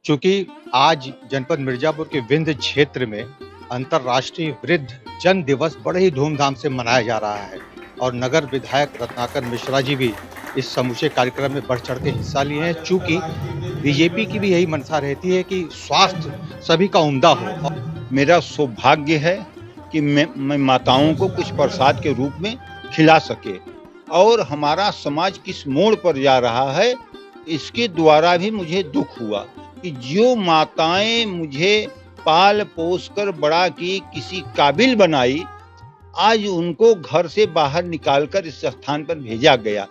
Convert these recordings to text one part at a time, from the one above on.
चूँकि आज जनपद मिर्ज़ापुर के विंध्य क्षेत्र में अंतर्राष्ट्रीय वृद्ध जन दिवस बड़े ही धूमधाम से मनाया जा रहा है और नगर विधायक रत्नाकर मिश्रा जी भी इस समूचे कार्यक्रम में बढ़-चढ़ के हिस्सा लिए हैं। चूँकि बीजेपी की भी यही मंशा रहती है कि स्वास्थ्य सभी का उम्दा हो। मेरा सौभाग्य है कि मैं माताओं को कुछ प्रसाद के रूप में खिला सके और हमारा समाज किस मोड़ पर जा रहा है, इसके द्वारा भी मुझे दुख हुआ कि जो माताएं मुझे पाल पोस कर बड़ा की, किसी काबिल बनाई, आज उनको घर से बाहर निकालकर इस स्थान पर भेजा गया।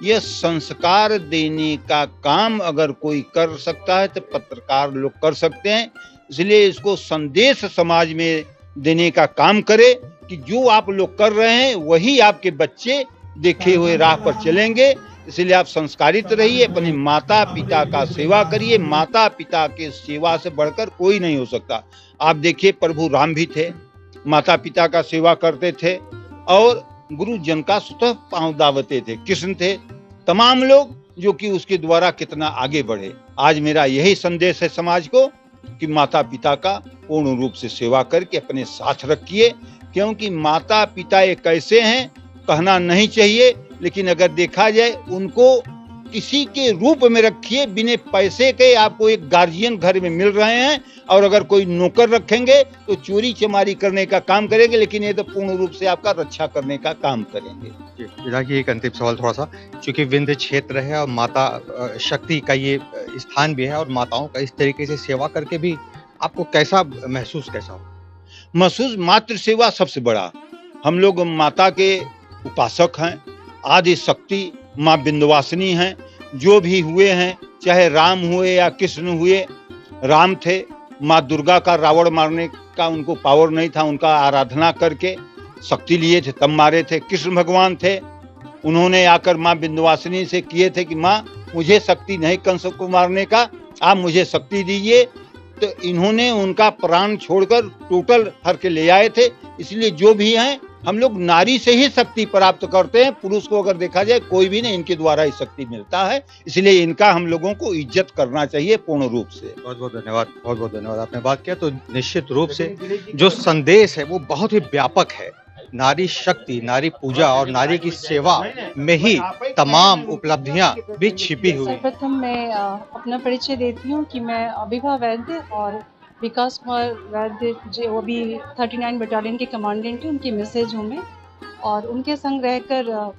यह संस्कार देने का काम अगर कोई कर सकता है तो पत्रकार लोग कर सकते हैं। इसलिए इसको संदेश समाज में देने का काम करे कि जो आप लोग कर रहे हैं वही आपके बच्चे देखे हुए राह पर चलेंगे। इसलिए आप संस्कारित रहिए, अपने माता पिता का सेवा करिए। माता पिता के सेवा से बढ़कर कोई नहीं हो सकता। आप देखिए प्रभु राम भी थे, माता पिता का सेवा करते थे और गुरुजन का स्वतः पांव दावते थे। कृष्ण थे, तमाम लोग जो कि उसके द्वारा कितना आगे बढ़े। आज मेरा यही संदेश है समाज को कि माता पिता का पूर्ण रूप से सेवा करके अपने साथ रखिए, क्योंकि माता पिता एक ऐसे हैं, कहना नहीं चाहिए, लेकिन अगर देखा जाए उनको किसी के रूप में रखिए। बिना पैसे के आपको एक गार्जियन घर में मिल रहे हैं और अगर कोई नौकर रखेंगे तो चोरी चमारी करने का काम करेंगे, लेकिन ये तो पूर्ण रूप से आपका रक्षा करने का काम करेंगे। विधायक जी, एक अंतिम सवाल थोड़ा-सा, चूँकि विंध्य क्षेत्र है और माता शक्ति का ये स्थान भी है और माताओं का इस तरीके से सेवा करके भी आपको कैसा महसूस हो? महसूस मातृ सेवा सबसे बड़ा। हम लोग माता के उपासक हैं, आदि शक्ति माँ विंध्यवासिनी हैं। जो भी हुए हैं, चाहे राम हुए या कृष्ण हुए, राम थे, माँ दुर्गा का रावण मारने का उनको पावर नहीं था, उनका आराधना करके शक्ति लिए थे तब मारे थे। कृष्ण भगवान थे, उन्होंने आकर माँ विंध्यवासिनी से किए थे कि माँ मुझे शक्ति नहीं कंस को मारने का, आप मुझे शक्ति दीजिए। तो इन्होंने उनका प्राण छोड़कर टोटल हर के ले आए थे। इसलिए जो भी हैं, हम लोग नारी से ही शक्ति प्राप्त करते हैं। पुरुष को अगर देखा जाए कोई भी नहीं, इनके द्वारा ही शक्ति मिलता है। इसलिए इनका हम लोगों को इज्जत करना चाहिए पूर्ण रूप से। बहुत-बहुत धन्यवाद, बहुत-बहुत धन्यवाद। आपने बात किया तो निश्चित रूप से जो संदेश है वो बहुत ही व्यापक है। नारी शक्ति, नारी पूजा और नारी की सेवा में ही तमाम उपलब्धियां भी छिपी हुई हैं। सर्वप्रथम मैं अपना परिचय देती हूँ कि मैं अभिभा वैद्य और विकास कुमार वैद्य जो वो भी 39 बटालियन के कमांडेंट हैं, उनकी मिसेज हूँ मैं। और उनके संग रहकर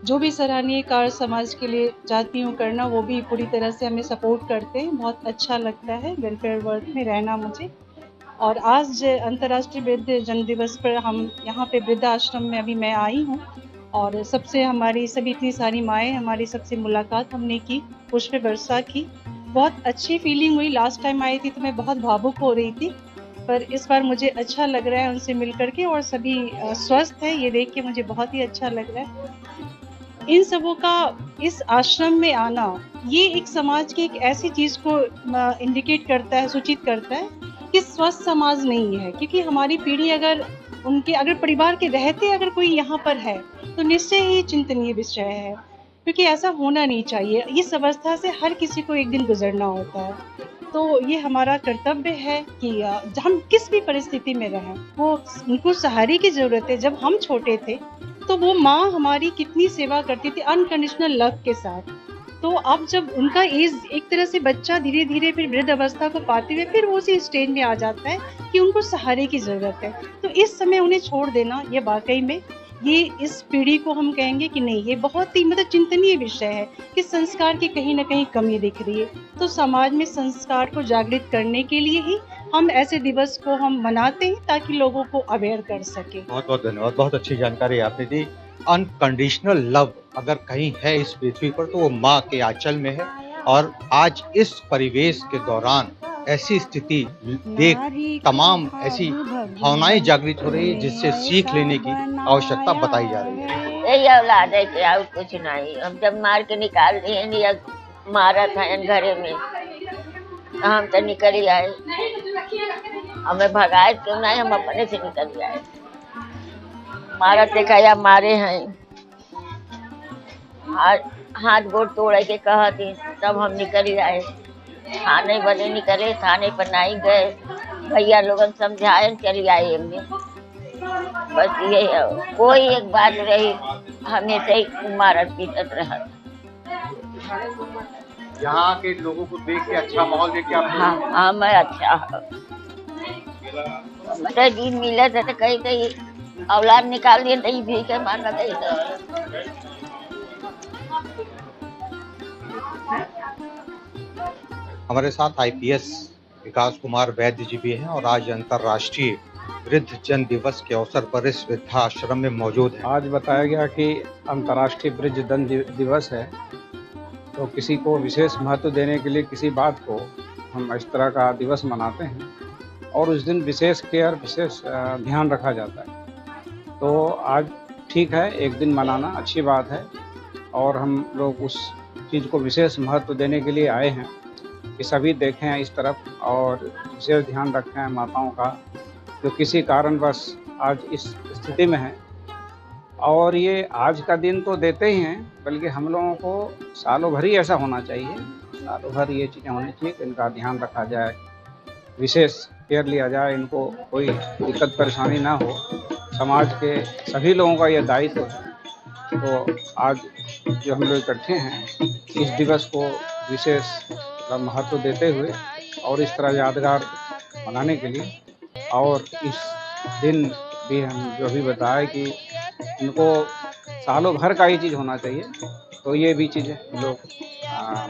जो भी सराहनीय कार्य समाज के लिए चाहती हूँ करना, वो भी पूरी तरह से हमें सपोर्ट करते हैं। बहुत अच्छा लगता है वेलफेयर वर्क में रहना मुझे। और आज अंतर्राष्ट्रीय वृद्ध जन दिवस पर हम यहाँ पे वृद्धाश्रम में अभी मैं आई हूँ और सबसे हमारी सभी इतनी सारी माएँ हमारी सबसे मुलाकात हमने की, पुष्प वर्षा की। बहुत अच्छी फीलिंग हुई। लास्ट टाइम आई थी तो मैं बहुत भावुक हो रही थी, पर इस बार मुझे अच्छा लग रहा है उनसे मिल करके और सभी स्वस्थ है, ये देख के मुझे बहुत ही अच्छा लग रहा है। इन सबों का इस आश्रम में आना, ये एक समाज की एक ऐसी चीज़ को इंडिकेट करता है, सूचित करता है कि स्वस्थ समाज नहीं है। क्योंकि हमारी पीढ़ी अगर परिवार के रहते अगर कोई यहाँ पर है तो निश्चय ही चिंतनीय विषय है, क्योंकि ऐसा होना नहीं चाहिए। इस अवस्था से हर किसी को एक दिन गुजरना होता है, तो ये हमारा कर्तव्य है कि हम किस भी परिस्थिति में रहें, वो उनको सहारे की ज़रूरत है। जब हम छोटे थे तो वो माँ हमारी कितनी सेवा करती थी अनकंडीशनल लव के साथ। तो अब जब उनका एज एक तरह से बच्चा धीरे धीरे फिर वृद्ध अवस्था को पाते हुए फिर वो उसी स्टेज में आ जाता है कि उनको सहारे की ज़रूरत है, तो इस समय उन्हें छोड़ देना, ये वाकई में ये इस पीढ़ी को हम कहेंगे कि नहीं, ये बहुत ही मतलब चिंतनीय विषय है कि संस्कार की कहीं ना कहीं कमी दिख रही है। तो समाज में संस्कार को जागृत करने के लिए ही हम ऐसे दिवस को हम मनाते हैं ताकि लोगों को अवेयर कर सके। बहुत-बहुत धन्यवाद, बहुत अच्छी जानकारी आपने दी। अनकंडीशनल लव अगर कहीं है इस पृथ्वी पर तो वो माँ के आंचल में है और आज इस परिवेश के दौरान ऐसी स्थिति देख तमाम ऐसी भावनाएं जागृत हो रही है जिससे सीख लेने की आवश्यकता बताई जा रही है। यही औलाद है कि और कुछ नहीं। हम जब मार के निकाल दिए या मारा था घरे में, हम तो निकल ही आए। हमें भगाए क्यों नहीं, हम अपने से निकल आए। मारा देखा या मारे हैं, हाथ गोड़ तोड़ के कहा थी, तब हम निकल ही आए। थाने बने निकले, थाने पर नहीं गए, भैया लोगन समझाए चली आई हमने। बस ये है, कोई एक बात रही, हमेशा ही मारत पीटत रहा। यहाँ के लोगों को देख के अच्छा माहौल देख के आप हाँ हाँ, मैं अच्छा मतलब दिन मिला था तो कहीं कहीं औलाद निकाल दिए नहीं भी के मारना नहीं था। हमारे साथ आईपीएस विकास कुमार वैद्य जी भी हैं और आज अंतर्राष्ट्रीय वृद्ध जन दिवस के अवसर पर इस वृद्धाश्रम में मौजूद हैं। आज बताया गया कि अंतर्राष्ट्रीय वृद्ध जन दिवस है, तो किसी को विशेष महत्व देने के लिए किसी बात को हम इस तरह का दिवस मनाते हैं और उस दिन विशेष केयर, विशेष ध्यान रखा जाता है। तो आज ठीक है, एक दिन मनाना अच्छी बात है और हम लोग उस चीज़ को विशेष महत्व देने के लिए आए हैं कि सभी देखें इस तरफ और विशेष ध्यान रखें माताओं का जो किसी कारणवश आज इस स्थिति में है। और ये आज का दिन तो देते ही हैं, बल्कि हम लोगों को सालों भर ही ऐसा होना चाहिए, सालों भर ये चीज़ें होनी चाहिए, इनका ध्यान रखा जाए, विशेष केयर लिया जाए, इनको कोई दिक्कत परेशानी ना हो। समाज के सभी लोगों का ये दायित्व है। तो आज जो हम लोग इकट्ठे हैं इस दिवस को विशेष महत्व देते हुए और इस तरह यादगार मनाने के लिए, और इस दिन भी हम जो भी बताए कि इनको सालों भर का ये चीज़ होना चाहिए, तो ये भी चीज़ें हम लोग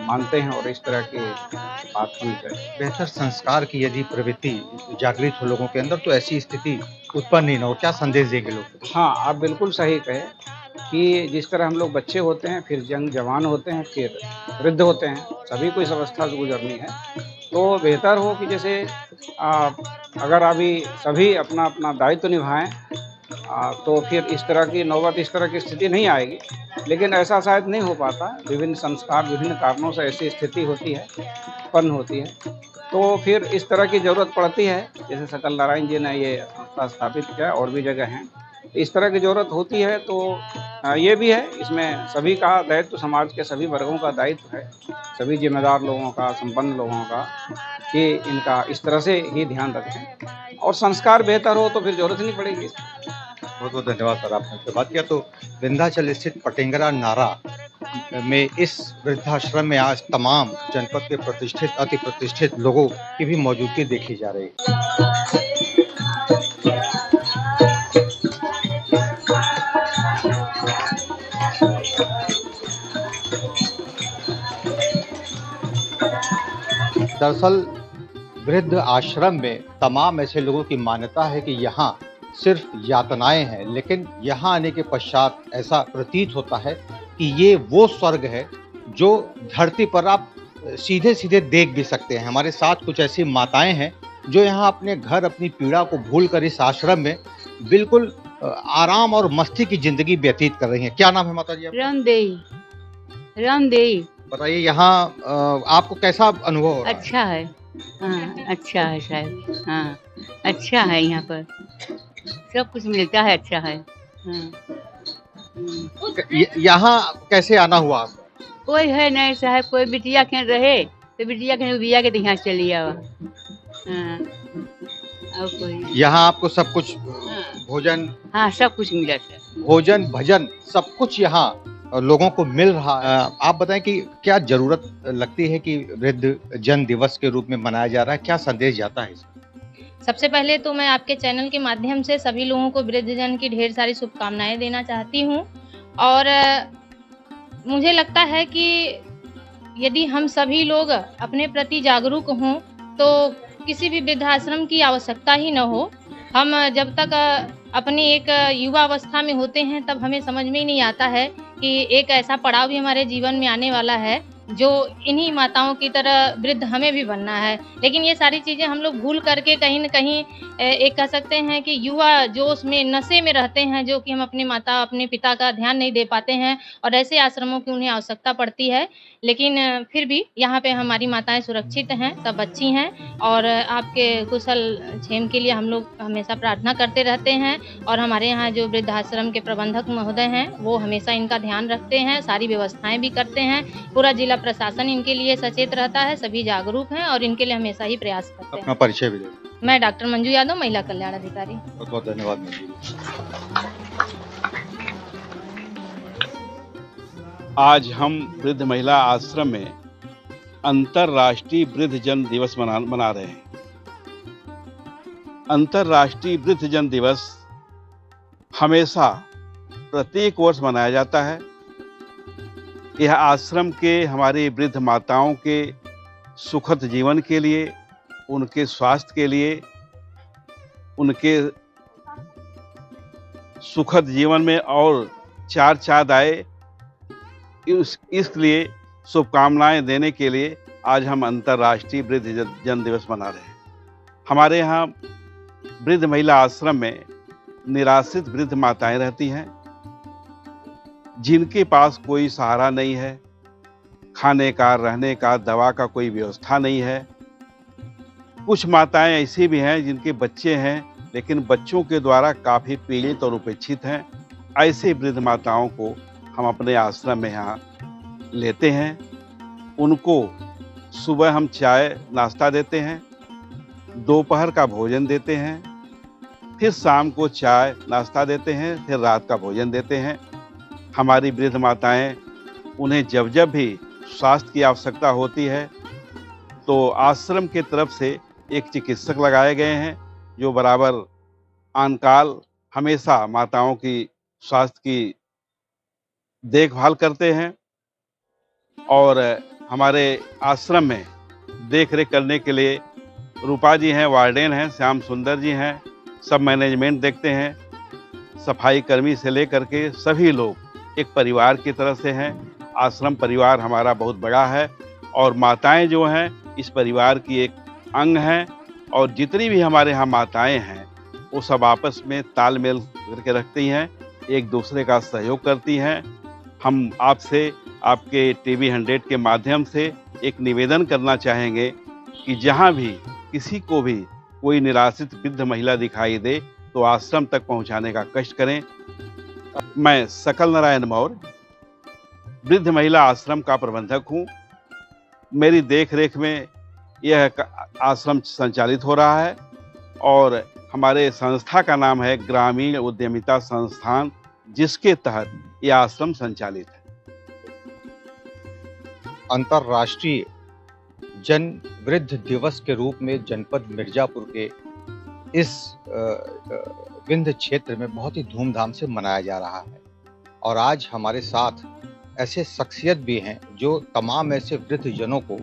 मानते हैं और इस तरह की बात होनी चाहिए। बेहतर संस्कार की यदि प्रवृत्ति जागृत हो लोगों के अंदर तो ऐसी स्थिति उत्पन्न ही न हो, क्या संदेश देंगे लोग? हाँ, आप बिल्कुल सही कहे कि जिस तरह हम लोग बच्चे होते हैं, फिर जवान होते हैं, फिर वृद्ध होते हैं, सभी को इस अवस्था से गुजरनी है। तो बेहतर हो कि जैसे अगर अभी सभी अपना अपना दायित्व निभाएं तो फिर इस तरह की नौबत, इस तरह की स्थिति नहीं आएगी। लेकिन ऐसा शायद नहीं हो पाता, विभिन्न संस्कार, विभिन्न कारणों से ऐसी स्थिति होती है, उत्पन्न होती है, तो फिर इस तरह की ज़रूरत पड़ती है। जैसे सकल नारायण जी ने ये संस्था स्थापित किया और भी जगह हैं, इस तरह की ज़रूरत होती है। तो ये भी है, इसमें सभी का दायित्व, समाज के सभी वर्गों का दायित्व है, सभी जिम्मेदार लोगों का, संपन्न लोगों का, कि इनका इस तरह से ही ध्यान रखें और संस्कार बेहतर हो तो फिर ज़रूरत नहीं पड़ेगी। बहुत बहुत धन्यवाद सर, आपने हमसे बात किया। तो विंध्याचल स्थित पटेंगरा नारा में इस वृद्धाश्रम में आज तमाम जनपद के प्रतिष्ठित, अति प्रतिष्ठित लोगों की भी मौजूदगी देखी जा रही है। दरअसल वृद्ध आश्रम में तमाम ऐसे लोगों की मान्यता है कि यहाँ सिर्फ यातनाएं हैं, लेकिन यहाँ आने के पश्चात ऐसा प्रतीत होता है कि ये वो स्वर्ग है जो धरती पर आप सीधे सीधे देख भी सकते हैं। हमारे साथ कुछ ऐसी माताएं हैं जो यहाँ अपने घर, अपनी पीड़ा को भूलकर इस आश्रम में बिल्कुल आराम और मस्ती की जिंदगी व्यतीत कर रही हैं। क्या नाम है माता जी आपका? रामदेई। बताइए, यहाँ आपको कैसा अनुभव हो रहा है? अच्छा है, हाँ अच्छा है शायद, हाँ अच्छा है, यहाँ पर सब कुछ मिलता है, अच्छा है। हाँ। यहाँ कैसे आना हुआ आपका? कोई है नहीं साहब, कोई बिटिया के रहे तो बिटिया के यहाँ चली आओ। हाँ, और कोई यहाँ आपको सब कुछ हाँ, भोजन, हाँ सब कुछ मिला था, भोजन भजन सब कुछ यहाँ लोगों को मिल रहा है। आप बताएं कि क्या जरूरत लगती है कि वृद्ध जन दिवस के रूप में मनाया जा रहा है, क्या संदेश जाता है इसमें? सबसे पहले तो मैं आपके चैनल के माध्यम से सभी लोगों को वृद्धजन की ढेर सारी शुभकामनाएं देना चाहती हूं और मुझे लगता है कि यदि हम सभी लोग अपने प्रति जागरूक हों तो किसी भी वृद्धाश्रम की आवश्यकता ही न हो। हम जब तक अपनी एक युवा अवस्था में होते हैं तब हमें समझ में ही नहीं आता है कि एक ऐसा पड़ाव भी हमारे जीवन में आने वाला है जो इन्हीं माताओं की तरह वृद्ध हमें भी बनना है। लेकिन ये सारी चीज़ें हम लोग भूल करके कहीं न कहीं एक कह सकते हैं कि युवा जोश में, नशे में रहते हैं, जो कि हम अपने माता, अपने पिता का ध्यान नहीं दे पाते हैं और ऐसे आश्रमों की उन्हें आवश्यकता पड़ती है। लेकिन फिर भी यहाँ पे हमारी माताएं सुरक्षित हैं, सब अच्छी हैं और आपके कुशल क्षेम के लिए हम लोग हमेशा प्रार्थना करते रहते हैं और हमारे यहाँ जो वृद्धाश्रम के प्रबंधक महोदय हैं वो हमेशा इनका ध्यान रखते हैं, सारी व्यवस्थाएँ भी करते हैं। पूरा जिला पूरा प्रशासन इनके लिए सचेत रहता है, सभी जागरूक हैं और इनके लिए हमेशा ही प्रयास करते अपना हैं। परिचय भी दें। मैं डॉक्टर मंजू यादव, महिला कल्याण अधिकारी। बहुत बहुत धन्यवाद मंजू जी। आज हम वृद्ध महिला आश्रम में अंतर्राष्ट्रीय वृद्ध जन दिवस मना रहे हैं। अंतर्राष्ट्रीय वृद्ध जन दिवस हमेशा प्रत्येक वर्ष मनाया जाता है। यह आश्रम के हमारी वृद्ध माताओं के सुखद जीवन के लिए, उनके स्वास्थ्य के लिए, उनके सुखद जीवन में और चार चाँद आए, इसलिए शुभकामनाएं देने के लिए आज हम अंतर्राष्ट्रीय वृद्ध जन दिवस मना रहे हैं। हमारे यहाँ वृद्ध महिला आश्रम में निराश्रित वृद्ध माताएं रहती हैं, जिनके पास कोई सहारा नहीं है, खाने का, रहने का, दवा का कोई व्यवस्था नहीं है। कुछ माताएं ऐसी भी हैं जिनके बच्चे हैं, लेकिन बच्चों के द्वारा काफ़ी पीड़ित और उपेक्षित हैं। ऐसे वृद्ध माताओं को हम अपने आश्रम में यहाँ लेते हैं। उनको सुबह हम चाय नाश्ता देते हैं, दोपहर का भोजन देते हैं, फिर शाम को चाय नाश्ता देते हैं, फिर रात का भोजन देते हैं। हमारी वृद्ध माताएं, उन्हें जब जब भी स्वास्थ्य की आवश्यकता होती है तो आश्रम के तरफ से एक चिकित्सक लगाए गए हैं, जो बराबर आनकाल हमेशा माताओं की स्वास्थ्य की देखभाल करते हैं। और हमारे आश्रम में देख रेख करने के लिए रूपा जी हैं, वार्डन हैं, श्याम सुंदर जी हैं, सब मैनेजमेंट देखते हैं। सफाई कर्मी से लेकर के सभी लोग एक परिवार की तरह से हैं। आश्रम परिवार हमारा बहुत बड़ा है और माताएं जो हैं इस परिवार की एक अंग हैं। और जितनी भी हमारे यहाँ माताएं हैं वो सब आपस में तालमेल करके रखती हैं, एक दूसरे का सहयोग करती हैं। हम आपसे, आपके टीवी 100 के माध्यम से एक निवेदन करना चाहेंगे कि जहाँ भी किसी को भी कोई निराश्रित वृद्ध महिला दिखाई दे तो आश्रम तक पहुँचाने का कष्ट करें। मैं सकल नारायण मौर्य वृद्ध महिला आश्रम का प्रबंधक हूँ। मेरी देखरेख में यह आश्रम संचालित हो रहा है और हमारे संस्था का नाम है ग्रामीण उद्यमिता संस्थान, जिसके तहत यह आश्रम संचालित है। अंतर्राष्ट्रीय जन वृद्ध दिवस के रूप में जनपद मिर्जापुर के इस विंध्य क्षेत्र में बहुत ही धूमधाम से मनाया जा रहा है। और आज हमारे साथ ऐसे शख्सियत भी हैं जो तमाम ऐसे वृद्ध जनों को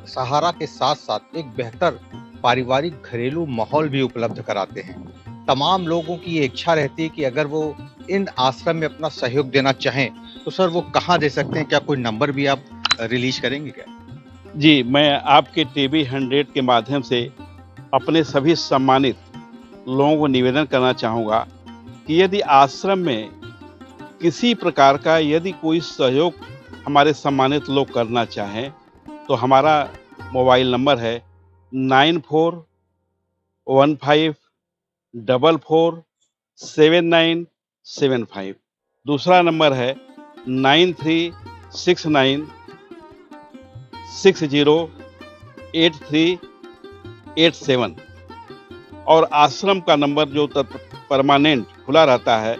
सहारा के साथ साथ एक बेहतर पारिवारिक घरेलू माहौल भी उपलब्ध कराते हैं। तमाम लोगों की ये इच्छा रहती है कि अगर वो इन आश्रम में अपना सहयोग देना चाहें तो सर वो कहाँ दे सकते हैं? क्या कोई नंबर भी आप रिलीज करेंगे क्या? जी, मैं आपके टीवी 100 के माध्यम से अपने सभी सम्मानित लोगों को निवेदन करना चाहूँगा कि यदि आश्रम में किसी प्रकार का यदि कोई सहयोग हमारे सम्मानित लोग करना चाहें तो हमारा मोबाइल नंबर है 9415447975। दूसरा नंबर है 9369608387 और आश्रम का नंबर जो परमानेंट खुला रहता है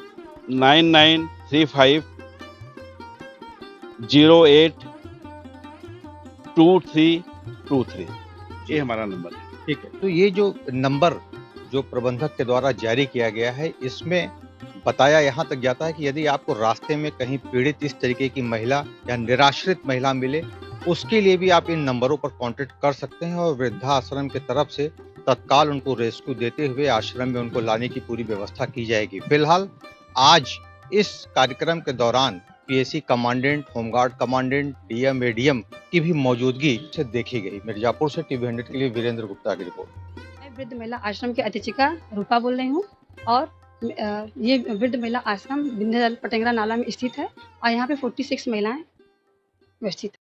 9935082323। ये हमारा नंबर है। ठीक है, तो ये जो नंबर जो प्रबंधक के द्वारा जारी किया गया है, इसमें बताया यहाँ तक जाता है कि यदि आपको रास्ते में कहीं पीड़ित इस तरीके की महिला या निराश्रित महिला मिले, उसके लिए भी आप इन नंबरों पर कांटेक्ट कर सकते हैं और वृद्धाश्रम की तरफ से तत्काल उनको रेस्क्यू देते हुए आश्रम में उनको लाने की पूरी व्यवस्था की जाएगी। फिलहाल आज इस कार्यक्रम के दौरान PAC commandant, home guard commandant, DM, ADM की भी मौजूदगी से देखी गई। मिर्जापुर से टीवी 100 के लिए वीरेंद्र गुप्ता की रिपोर्ट। मैं वृद्ध महिला आश्रम की अधीक्षिका रूपा बोल रही हूँ और ये वृद्ध महिला आश्रम विंध्याचल पटेंगरा नाला में स्थित है और यहाँ पे 46 महिलाएं व्यवस्थित हैं।